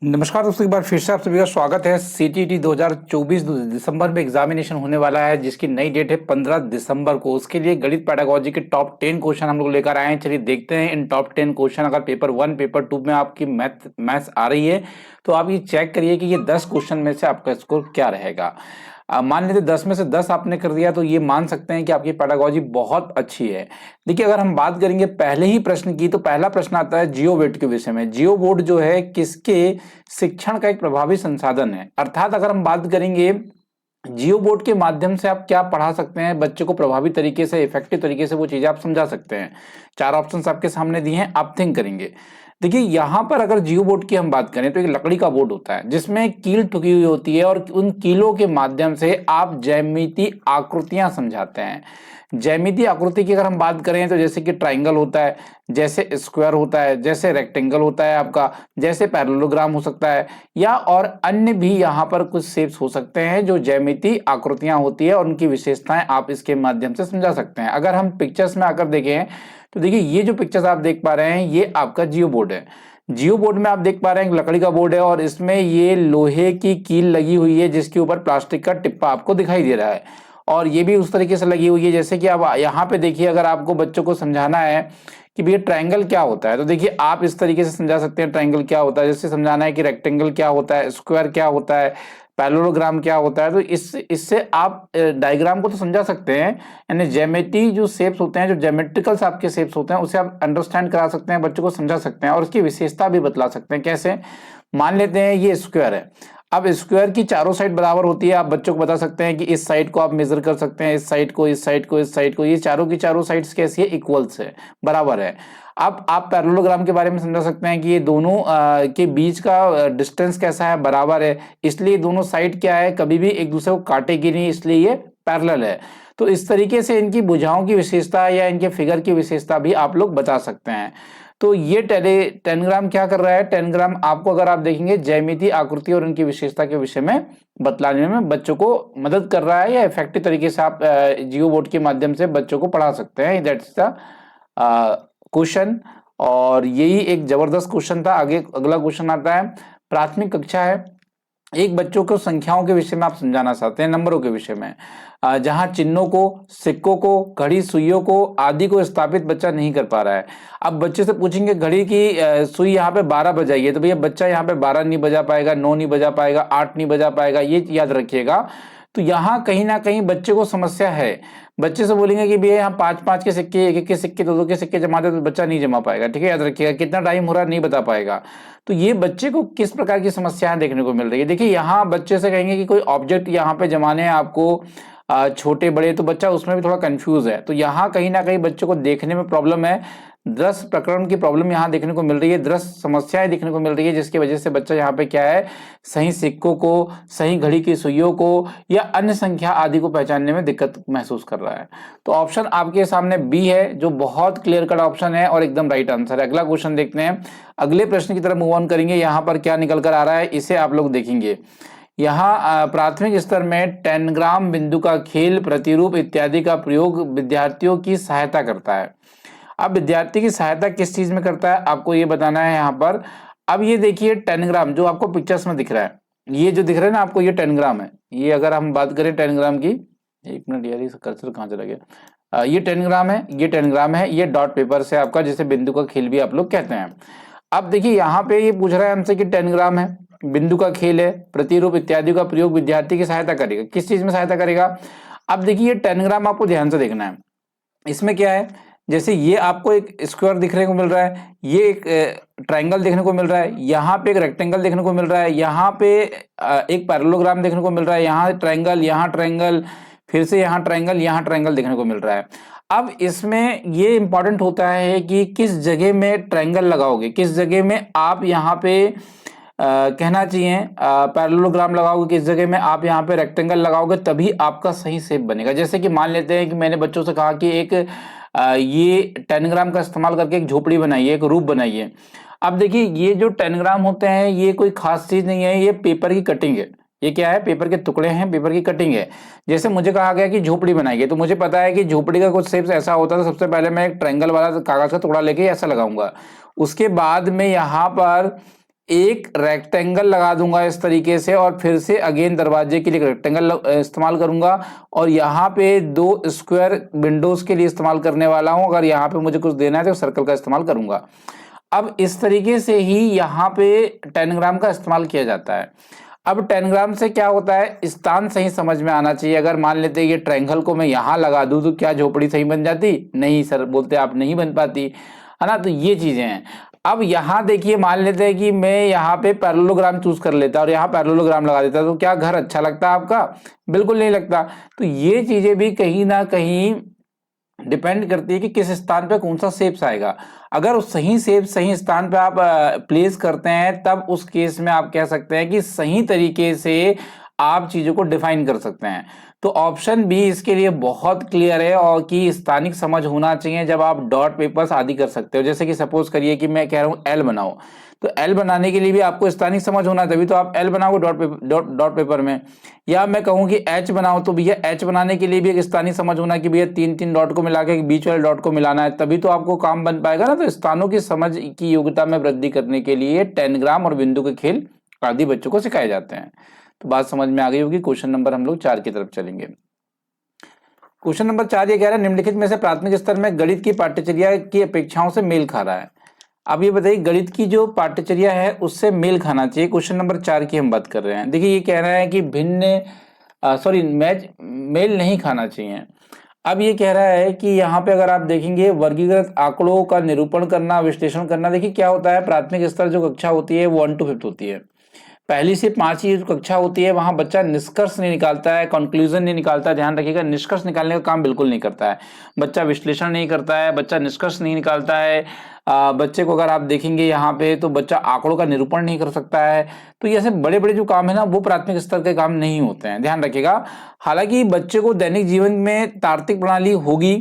नमस्कार दोस्तों, एक बार फिर से आप सभी का स्वागत है। सीटीईटी 2024 दिसंबर में एग्जामिनेशन होने वाला है, जिसकी नई डेट है 15 दिसंबर को। उसके लिए गणित पेडागोजी के टॉप 10 क्वेश्चन हम लोग लेकर आए हैं। चलिए देखते हैं इन टॉप 10 क्वेश्चन। अगर पेपर 1 पेपर 2 में आपकी मैथ्स आ रही है तो आप ये चेक करिए कि ये 10 क्वेश्चन में से आपका स्कोर क्या रहेगा। मान लीजिए 10 में से 10 आपने कर दिया तो ये मान सकते हैं कि आपकी पेडागोजी बहुत अच्छी है। देखिए, अगर हम बात करेंगे पहले ही प्रश्न की, तो पहला प्रश्न आता है जियो बोर्ड के विषय में। जियो बोर्ड जो है किसके शिक्षण का एक प्रभावी संसाधन है। अर्थात अगर हम बात करेंगे जियो बोर्ड के माध्यम से आप क्या पढ़ा सकते हैं बच्चे को प्रभावी तरीके से, इफेक्टिव तरीके से वो चीजें आप समझा सकते हैं। 4 ऑप्शंस आपके सामने दिए हैं, आप थिंक करेंगे। देखिए, यहां पर अगर जियो बोर्ड की हम बात करें तो एक लकड़ी का बोर्ड होता है जिसमें कील ठुकी हुई होती है, और उन कीलों के माध्यम से आप ज्यामितीय आकृतियां समझाते हैं। ज्यामितीय आकृति की अगर हम बात करें तो जैसे कि ट्राइंगल होता है, जैसे स्क्वायर होता है, जैसे रेक्टेंगल होता है आपका, जैसे पैरेललोग्राम हो सकता है, या और अन्य भी यहाँ पर कुछ शेप्स हो सकते हैं जो ज्यामितीय आकृतियां होती है, और उनकी विशेषताएं आप इसके माध्यम से समझा सकते हैं। अगर हम पिक्चर्स में आकर देखें तो देखिए, ये जो पिक्चर्स आप देख पा रहे हैं ये आपका जियो बोर्ड है। जियो बोर्ड में आप देख पा रहे हैं लकड़ी का बोर्ड है, और इसमें ये लोहे की कील लगी हुई है जिसके ऊपर प्लास्टिक का टिप्पा आपको दिखाई दे रहा है, और ये भी उस तरीके से लगी हुई है जैसे कि अब यहाँ पे देखिए, अगर आपको बच्चों को समझाना है कि भैया ट्रायंगल क्या होता है तो देखिए आप इस तरीके से समझा सकते हैं ट्रायंगल क्या होता है। जैसे समझाना है कि रेक्टेंगल क्या होता है, स्क्वायर क्या होता है, पैरेललोग्राम क्या होता है, तो इससे आप डायग्राम को तो समझा सकते हैं। यानी ज्योमेट्री जो शेप्स होते हैं, जो ज्योमेट्रिकल आपके शेप्स होते हैं, उसे आप अंडरस्टैंड करा सकते हैं, बच्चों को समझा सकते हैं, और उसकी विशेषता भी बतला सकते हैं। कैसे? मान लेते हैं ये स्क्वायर है। अब स्क्वायर की चारों साइड बराबर होती है, आप बच्चों को बता सकते हैं कि इस साइड को आप मेजर कर सकते हैं, इस साइड को, इस साइड को, इस साइड को, ये चारों की चारों साइड्स कैसी है? इक्वल्स है, बराबर है। अब आप पैरेललोग्राम के बारे में समझा सकते हैं कि ये दोनों के बीच का डिस्टेंस कैसा है? बराबर है। इसलिए दोनों साइड क्या है? कभी भी एक दूसरे को काटेगी नहीं, इसलिए ये पैरेलल है। तो इस तरीके से इनकी भुजाओं की विशेषता या इनके फिगर की विशेषता भी आप लोग बता सकते हैं। तो ये टेनग्राम क्या कर रहा है? टेनग्राम आपको अगर आप देखेंगे ज्यामितीय आकृति और उनकी विशेषता के विषय में बतलाने में बच्चों को मदद कर रहा है, या इफेक्टिव तरीके से आप जियो बोर्ड के माध्यम से बच्चों को पढ़ा सकते हैं। दैट्स द क्वेश्चन, और यही एक जबरदस्त क्वेश्चन था। आगे अगला क्वेश्चन आता है, प्राथमिक कक्षा है, एक बच्चों को संख्याओं के विषय में आप समझाना चाहते हैं, नंबरों के विषय में, जहां चिन्हों को, सिक्कों को, घड़ी, सुइयों को आदि को स्थापित बच्चा नहीं कर पा रहा है। अब बच्चे से पूछेंगे घड़ी की सुई यहाँ पे 12 बजाइए, तो भैया बच्चा यहाँ पे 12 नहीं बजा पाएगा, 9 नहीं बजा पाएगा, 8 नहीं बजा पाएगा, ये याद रखिएगा। तो यहाँ कहीं ना कहीं बच्चे को समस्या है। बच्चे से बोलेंगे कि भैया यहाँ 5-5 के सिक्के, 1-1 के सिक्के, 2-2 के सिक्के जमा दे, तो बच्चा नहीं जमा पाएगा। ठीक है, याद रखिएगा। कितना टाइम हो रहा है नहीं बता पाएगा। तो ये बच्चे को किस प्रकार की समस्याएं देखने को मिल रही है? देखिए, यहाँ बच्चे से कहेंगे कि कोई ऑब्जेक्ट यहाँ पे जमाने हैं आपको, छोटे बड़े, तो बच्चा उसमें भी थोड़ा कंफ्यूज है। तो यहाँ कहीं ना कहीं बच्चों को देखने में प्रॉब्लम है, दृश्य प्रकरण की प्रॉब्लम यहाँ देखने को मिल रही है, दृश्य समस्याएं देखने को मिल रही है, जिसकी वजह से बच्चा यहाँ पे क्या है, सही सिक्कों को, सही घड़ी की सुइयों को या अन्य संख्या आदि को पहचानने में दिक्कत महसूस कर रहा है। तो ऑप्शन आपके सामने बी है, जो बहुत क्लियर कट ऑप्शन है और एकदम राइट आंसर है। अगला क्वेश्चन देखते हैं, अगले प्रश्न की तरफ मूव ऑन करेंगे। यहाँ पर क्या निकल कर आ रहा है इसे आप लोग देखेंगे। यहाँ प्राथमिक स्तर में टेनग्राम, बिंदु का खेल, प्रतिरूप इत्यादि का प्रयोग विद्यार्थियों की सहायता करता है। अब विद्यार्थी की सहायता किस चीज में करता है आपको ये बताना है यहाँ पर। अब ये देखिए टेनग्राम जो आपको पिक्चर्स में दिख रहा है, ये जो दिख रहा है ना आपको, ये टेनग्राम है। ये अगर हम बात करें टेनग्राम की, एक मिनट यार, ये कर्सर कहाँ चला गया? ये टेनग्राम है, ये टेनग्राम है, ये डॉट पेपर से आपका, जिसे बिंदु का खेल भी आप लोग कहते हैं। अब देखिए, यहाँ पे ये पूछ रहा है हमसे कि टेनग्राम है, बिंदु का खेल है, प्रतिरूप इत्यादि का प्रयोग विद्यार्थी की सहायता करेगा। किस चीज में सहायता करेगा? अब देखिए, ये टेनग्राम आपको ध्यान से देखना है। इसमें क्या है, जैसे ये आपको एक स्क्वायर दिखने को मिल रहा है, ये एक ट्रायंगल देखने को मिल रहा है, यहाँ पे एक रेक्टेंगल देखने को मिल रहा है, यहाँ पे एक पैरेललोग्राम देखने को मिल रहा है, यहाँ ट्रायंगल, फिर से यहाँ ट्रायंगल देखने को मिल रहा है। अब इसमें ये इंपॉर्टेंट होता है कि किस जगह में ट्रायंगल लगाओगे, किस जगह में आप यहाँ पे कहना चाहिए पैरेललोग्राम लगाओगे, किस जगह में आप यहाँ पे रेक्टेंगल लगाओगे, तभी आपका सही शेप बनेगा। जैसे कि मान लेते हैं कि मैंने बच्चों से कहा कि एक ये टेनग्राम का इस्तेमाल करके एक झोपड़ी बनाइए, एक रूप बनाइए। अब देखिए, ये जो टेनग्राम होते हैं ये कोई खास चीज नहीं है, ये पेपर की कटिंग है। ये क्या है? पेपर के टुकड़े हैं, पेपर की कटिंग है। जैसे मुझे कहा गया कि झोपड़ी बनाइए, तो मुझे पता है कि झोपड़ी का कुछ शेप ऐसा होता है। तो सबसे पहले मैं एक ट्रायंगल वाला कागज का टुकड़ा लेके ऐसा लगाऊंगा, उसके बाद में यहाँ पर एक रेक्टेंगल लगा दूंगा इस तरीके से, और फिर से अगेन दरवाजे के लिए रेक्टेंगल इस्तेमाल करूंगा, और यहाँ पे 2 स्क्वायर विंडोज के लिए इस्तेमाल करने वाला हूं। अगर यहाँ पे मुझे कुछ देना है तो सर्कल का इस्तेमाल करूंगा। अब इस तरीके से ही यहाँ पे टेनग्राम का इस्तेमाल किया जाता है। अब टेनग्राम से क्या होता है, स्थान सही समझ में आना चाहिए। अगर मान लेते हैं ये ट्रायंगल को मैं यहाँ लगा दूं तो क्या झोपड़ी सही बन जाती? नहीं सर, बोलते आप नहीं बन पाती, है ना। तो ये चीजें हैं। अब यहाँ देखिए, मान लेते हैं कि मैं यहाँ पे पैरेललोग्राम चूज कर लेता और यहाँ पैरेललोग्राम लगा देता, तो क्या घर अच्छा लगता आपका? बिल्कुल नहीं लगता। तो ये चीजें भी कहीं ना कहीं डिपेंड करती है कि किस स्थान पे कौन सा शेप्स आएगा। अगर उस सही शेप सही स्थान पे आप प्लेस करते हैं, तब उस केस में आप कह सकते हैं कि सही तरीके से आप चीजों को डिफाइन कर सकते हैं। तो ऑप्शन बी इसके लिए बहुत क्लियर है, और कि स्थानिक समझ होना चाहिए जब आप डॉट पेपर्स आदि कर सकते हो। जैसे कि सपोज करिए कि मैं कह रहा हूं एल बनाओ, तो एल बनाने के लिए भी आपको स्थानिक समझ होना, तभी तो आप एल बनाओगे डॉट पेपर में। या मैं कहूं कि एच बनाओ, तो भैया एच बनाने के लिए भी एक स्थानीय समझ होना कि भैया 3 डॉट को मिला के बीच वाले डॉट को मिलाना है, तभी तो आपको काम बन पाएगा ना। तो स्थानों की समझ की योग्यता में वृद्धि करने के लिए टेनग्राम और बिंदु के खेल आदि बच्चों को सिखाए जाते हैं। तो बात समझ में आ गई होगी। क्वेश्चन नंबर हम लोग 4 की तरफ चलेंगे। क्वेश्चन नंबर 4 ये कह रहा है, निम्नलिखित में से प्राथमिक स्तर में गणित की पाठ्यचर्या की अपेक्षाओं से मेल खा रहा है। अब ये बताइए, गणित की जो पाठ्यचर्या है उससे मेल खाना चाहिए। क्वेश्चन नंबर 4 की हम बात कर रहे हैं। देखिए, ये कह रहा है कि मेल नहीं खाना चाहिए। अब ये कह रहा है कि यहाँ पे अगर आप देखेंगे, वर्गीकृत आंकड़ों का निरूपण करना, विश्लेषण करना। देखिए क्या होता है, प्राथमिक स्तर जो कक्षा होती है वो 1 to 5 होती है। पहली से 5वीं जो कक्षा होती है वहां बच्चा निष्कर्ष नहीं निकालता है, कंक्लूजन नहीं निकालता है। ध्यान रखिएगा, निष्कर्ष निकालने का काम बिल्कुल नहीं करता है बच्चा। विश्लेषण नहीं करता है बच्चा, निष्कर्ष नहीं निकालता है। बच्चे को अगर आप देखेंगे यहाँ पे, तो बच्चा आंकड़ों का निरूपण नहीं कर सकता है। तो ये ऐसे बड़े बड़े जो काम है ना, वो प्राथमिक स्तर के काम नहीं होते हैं, ध्यान रखिएगा। हालांकि बच्चे को दैनिक जीवन में तार्किक प्रणाली होगी,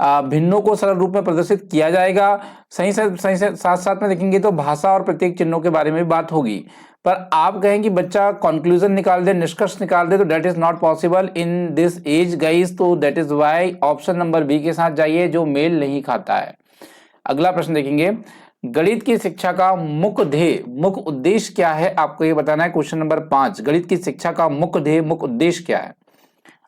भिन्नों को सरल रूप में प्रदर्शित किया जाएगा। सही से साथ साथ में देखेंगे तो भाषा और प्रत्येक चिन्हों के बारे में भी बात होगी। पर आप कहें कि बच्चा कंक्लूजन निकाल दे, निष्कर्ष निकाल दे, तो that is not possible in this age guys. तो that is why option number B के साथ जाइए, जो मेल नहीं खाता है। अगला प्रश्न देखेंगे, गणित की शिक्षा का मुख्य ध्येय मुख्य उद्देश्य क्या है, आपको ये बताना है। क्वेश्चन नंबर 5, गणित की शिक्षा का मुख्य ध्येय मुख्य उद्देश्य क्या है।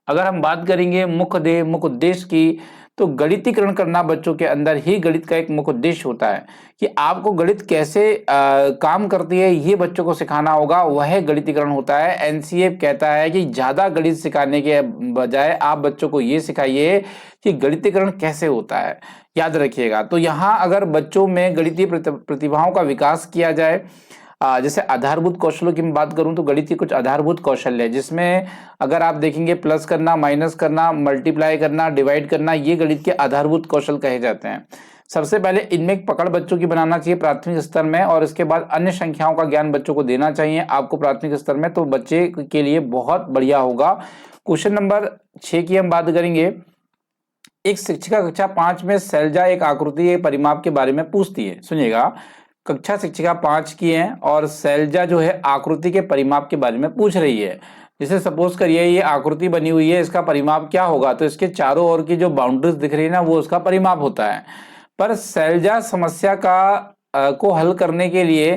अगर हम बात करेंगे मुख्य ध्येय मुख्य उद्देश्य की, तो गणितीकरण करना बच्चों के अंदर ही गणित का एक मुख्य उद्देश्य होता है। कि आपको गणित कैसे काम करती है ये बच्चों को सिखाना होगा, वह गणितीकरण होता है। एनसीए कहता है कि ज्यादा गणित सिखाने के बजाय आप बच्चों को ये सिखाइए कि गणितीकरण कैसे होता है, याद रखिएगा। तो यहाँ अगर बच्चों में गणितीय प्रतिभाओं का विकास किया जाए, जैसे आधारभूत कौशलों की मैं बात करूं तो गणित के कुछ आधारभूत कौशल है, जिसमें अगर आप देखेंगे प्लस करना, माइनस करना, मल्टीप्लाई करना, डिवाइड करना, ये गणित के आधारभूत कौशल कहे जाते हैं। सबसे पहले इनमें एक पकड़ बच्चों की बनाना चाहिए प्राथमिक स्तर में, और इसके बाद अन्य संख्याओं का ज्ञान बच्चों को देना चाहिए आपको प्राथमिक स्तर में, तो बच्चे के लिए बहुत बढ़िया होगा। क्वेश्चन नंबर 6 की हम बात करेंगे। एक शिक्षिका कक्षा 5 में शैलजा एक आकृति परिमाप के बारे में पूछती है। सुनिएगा, कक्षा शिक्षिका 5 की है और शैलजा जो है आकृति के परिमाप के बारे में पूछ रही है। जैसे सपोज करिए ये आकृति बनी हुई है, इसका परिमाप क्या होगा, तो इसके चारों ओर की जो बाउंड्रीज दिख रही है ना, वो उसका परिमाप होता है। पर शैलजा समस्या को हल करने के लिए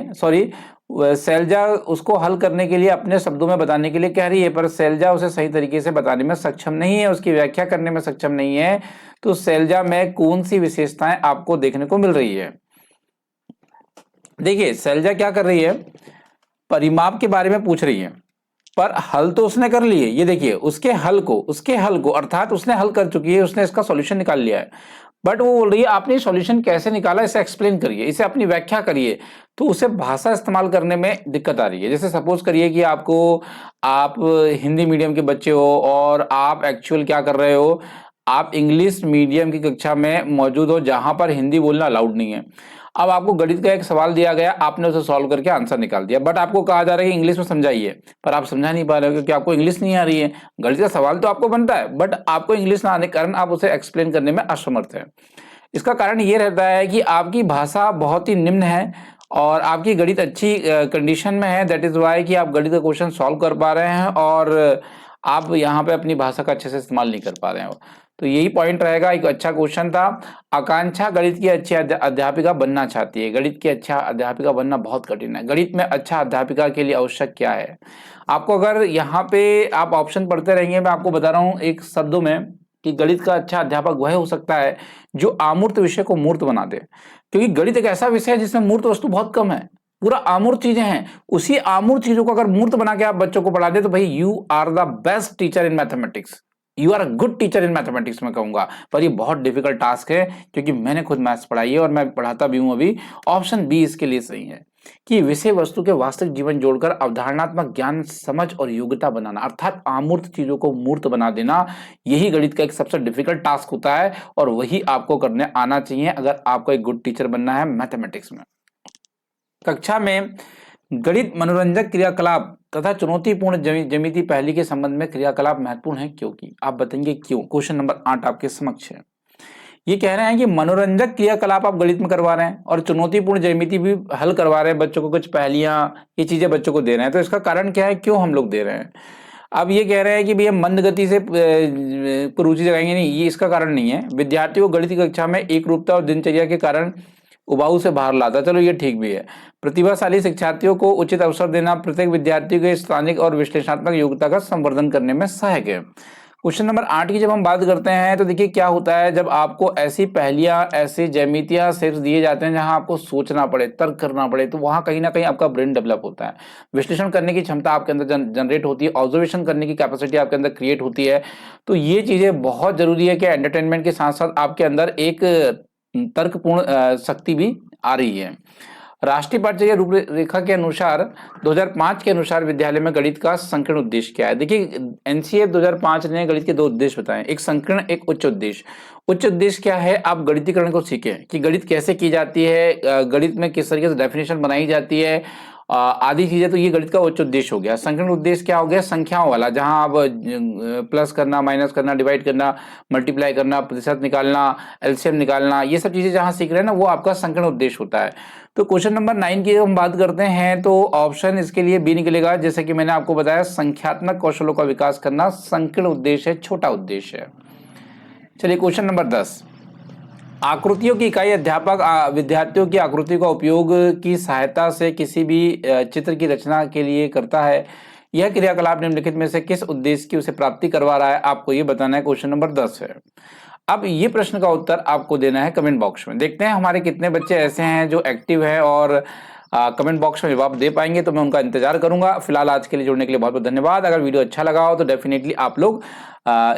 शैलजा उसको हल करने के लिए अपने शब्दों में बताने के लिए कह रही है, पर शैलजा उसे सही तरीके से बताने में सक्षम नहीं है, उसकी व्याख्या करने में सक्षम नहीं है। तो शैलजा में कौन सी विशेषताएं आपको देखने को मिल रही है। देखिए शैलजा क्या कर रही है, परिमाप के बारे में पूछ रही है, पर हल तो उसने कर लिए। ये देखिए उसके हल को अर्थात उसने हल कर चुकी है, उसने इसका सॉल्यूशन निकाल लिया है। बट वो बोल रही है आपने सॉल्यूशन कैसे निकाला, इसे एक्सप्लेन करिए, इसे अपनी व्याख्या करिए। तो उसे भाषा इस्तेमाल करने में दिक्कत आ रही है। जैसे सपोज करिए कि आप हिंदी मीडियम के बच्चे हो और आप एक्चुअल क्या कर रहे हो, आप इंग्लिश मीडियम की कक्षा में मौजूद हो जहां पर हिंदी बोलना अलाउड नहीं है। अब आपको गणित का एक सवाल दिया गया, आपने उसे सॉल्व करके आंसर निकाल दिया, बट आपको कहा जा रहा है कि इंग्लिश में समझाइए, पर आप समझा नहीं पा रहे हो क्योंकि आपको इंग्लिश नहीं आ रही है। गणित का सवाल तो आपको बनता है, बट आपको इंग्लिश ना आने के कारण आप उसे एक्सप्लेन करने में असमर्थ है। इसका कारण ये रहता है कि आपकी भाषा बहुत ही निम्न है और आपकी गणित अच्छी कंडीशन में है। दैट इज वाई कि आप गणित का क्वेश्चन सॉल्व कर पा रहे हैं और आप यहाँ पे अपनी भाषा का अच्छे से इस्तेमाल नहीं कर पा रहे हो। तो यही पॉइंट रहेगा। एक अच्छा क्वेश्चन था। आकांक्षा गणित की अच्छी अध्यापिका बनना चाहती है। गणित की अच्छा अध्यापिका बनना बहुत कठिन है। गणित में अच्छा अध्यापिका के लिए आवश्यक क्या है? आपको अगर यहाँ पे आप ऑप्शन पढ़ते रहेंगे, मैं आपको बता रहा हूँ एक शब्दों में कि गणित का अच्छा अध्यापक वह हो सकता है जो अमूर्त विषय को मूर्त बना दे। क्योंकि गणित एक ऐसा विषय है जिसमें मूर्त वस्तु बहुत कम है, पूरा अमूर्त चीजें हैं। उसी अमूर्त चीजों को अगर मूर्त बना के आप बच्चों को पढ़ा दे तो भाई you are the best teacher in mathematics, you are a good teacher in mathematics मैं कहूंगा। पर ये बहुत डिफिकल्ट टास्क है, क्योंकि मैंने खुद मैथ्स पढ़ाई है और मैं पढ़ाता भी हूं अभी। ऑप्शन बी इसके लिए सही है कि विषय वस्तु के वास्तविक जीवन जोड़कर अवधारणात्मक ज्ञान, समझ और योग्यता बनाना, अर्थात अमूर्त चीजों को मूर्त बना देना, यही गणित का एक सबसे डिफिकल्ट टास्क होता है और वही आपको करने आना चाहिए अगर आपको एक गुड टीचर बनना है मैथमेटिक्स में। कक्षा में गणित मनोरंजक क्रियाकलाप तथा चुनौतीपूर्ण ज्यामिति पहेली के संबंध में क्रियाकलाप महत्वपूर्ण है क्योंकि। आप बताएंगे क्यों। क्वेश्चन नंबर 8 आपके समक्ष है। ये कह रहे हैं कि मनोरंजक क्रियाकलाप आप गणित में करवा रहे हैं और चुनौतीपूर्ण ज्यामिति भी हल करवा रहे हैं बच्चों को, कुछ पहेलियां ये चीजें बच्चों को दे रहे हैं। तो इसका कारण क्या है, क्यों हम लोग दे रहे हैं? अब ये कह रहे हैं कि भैया मंद गति से रुचि जगाएंगे, नहीं, ये इसका कारण नहीं है। विद्यार्थियों को गणित की कक्षा में एक रूपता और दिनचर्या के कारण उबाऊ से बाहर लाता, चलो ये ठीक भी है। प्रतिभाशाली शिक्षार्थियों को उचित अवसर देना प्रत्येक विद्यार्थी के स्थानिक और विश्लेषणात्मक योग्यता का संवर्धन करने में सहायक है। क्वेश्चन नंबर 8 की जब हम बात करते हैं तो देखिए क्या होता है, जब आपको ऐसी पहेलियां, ऐसी ज्यामितियां सेट्स दिए जाते हैं जहां आपको सोचना पड़े, तर्क करना पड़े, तो वहां कहीं ना कहीं आपका ब्रेन डेवलप होता है, विश्लेषण करने की क्षमता आपके अंदर जनरेट होती है, ऑब्जर्वेशन करने की कैपेसिटी आपके अंदर क्रिएट होती है। तो ये चीजें बहुत जरूरी है कि एंटरटेनमेंट के साथ साथ आपके अंदर एक तर्कपूर्ण शक्ति भी आ रही है। राष्ट्रीय पाठ्यक्रम रूपरेखा के अनुसार 2005 के अनुसार विद्यालय में गणित का संकीर्ण उद्देश्य क्या है? देखिए एनसीएफ 2005 ने गणित के 2 उद्देश्य बताए, एक संकीर्ण, एक उच्च उद्देश्य। उच्च उद्देश्य क्या है? आप गणितीकरण को सीखें कि गणित कैसे की जाती है, गणित में किस तरीके से डेफिनेशन बनाई जाती है, आदि चीजें। तो ये गणित का उच्च उद्देश्य हो गया। संकीर्ण उद्देश्य क्या हो गया? संख्याओं वाला, जहां आप प्लस करना, माइनस करना, डिवाइड करना, मल्टीप्लाई करना, प्रतिशत निकालना, एलसीएम निकालना, ये सब चीजें जहां सीख रहे हैं ना, वो आपका संकीर्ण उद्देश्य होता है। तो क्वेश्चन नंबर 9 की हम बात करते हैं तो ऑप्शन इसके लिए बी निकलेगा। जैसे कि मैंने आपको बताया, संख्यात्मक कौशलों का विकास करना संकीर्ण उद्देश्य है, छोटा उद्देश्य है। चलिए क्वेश्चन नंबर 10, आकृतियों की इकाई अध्यापक विद्यार्थियों की आकृति का उपयोग की सहायता से किसी भी चित्र की रचना के लिए करता है। यह क्रियाकलाप निम्नलिखित में से किस उद्देश्य की उसे प्राप्ति करवा रहा है? आपको ये बताना है। क्वेश्चन नंबर 10 है। अब ये प्रश्न का उत्तर आपको देना है कमेंट बॉक्स में। देखते हैं हमारे कितने बच्चे ऐसे हैं जो एक्टिव है और कमेंट बॉक्स में जवाब दे पाएंगे, तो मैं उनका इंतजार करूंगा। फिलहाल आज के लिए जुड़ने के लिए बहुत बहुत धन्यवाद। अगर वीडियो अच्छा लगा हो तो डेफिनेटली आप लोग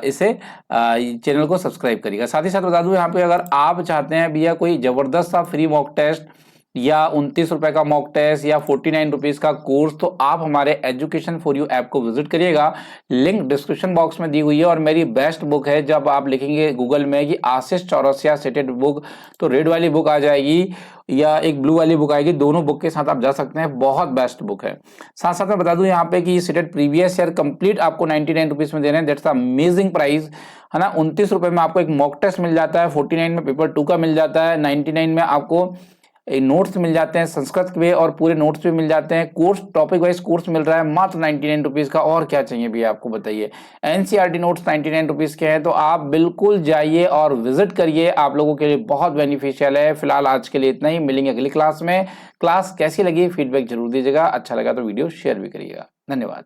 इसे चैनल को सब्सक्राइब करिएगा। साथ ही साथ बता दूं यहाँ पे, अगर आप चाहते हैं भैया कोई जबरदस्त सा फ्री मॉक टेस्ट या 29 रुपए का मॉक टेस्ट या 49 रुपीज का कोर्स, तो आप हमारे एजुकेशन फॉर यू ऐप को विजिट करिएगा। लिंक डिस्क्रिप्शन बॉक्स में दी हुई है और मेरी बेस्ट बुक है। जब आप लिखेंगे गूगल में कि आशीष चौरसिया सेटेड बुक, तो रेड वाली बुक आ जाएगी या एक ब्लू वाली बुक आएगी, दोनों बुक के साथ आप जा सकते हैं। बहुत बेस्ट बुक है। साथ साथ मैं बता दूं यहाँ पे कि सेटेड प्रीवियस ईयर कंप्लीट आपको 99 रुपीज में दे रहे हैं। दैट्स अमेजिंग प्राइस, है ना। 29 रुपए में आपको एक मॉक टेस्ट मिल जाता है, 49 में पेपर 2 का मिल जाता है, 99 में आपको नोट्स मिल जाते हैं संस्कृत के और पूरे नोट्स भी मिल जाते हैं। कोर्स टॉपिक वाइज कोर्स मिल रहा है मात्र 99 रुपीज का। और क्या चाहिए भैया आपको, बताइए। एनसीईआरटी नोट्स 99 रुपीज के हैं, तो आप बिल्कुल जाइए और विजिट करिए, आप लोगों के लिए बहुत बेनिफिशियल है। फिलहाल आज के लिए इतना ही, मिलेंगे अगली क्लास में। क्लास कैसी लगी फीडबैक जरूर दीजिएगा, अच्छा लगा तो वीडियो शेयर भी करिएगा। धन्यवाद।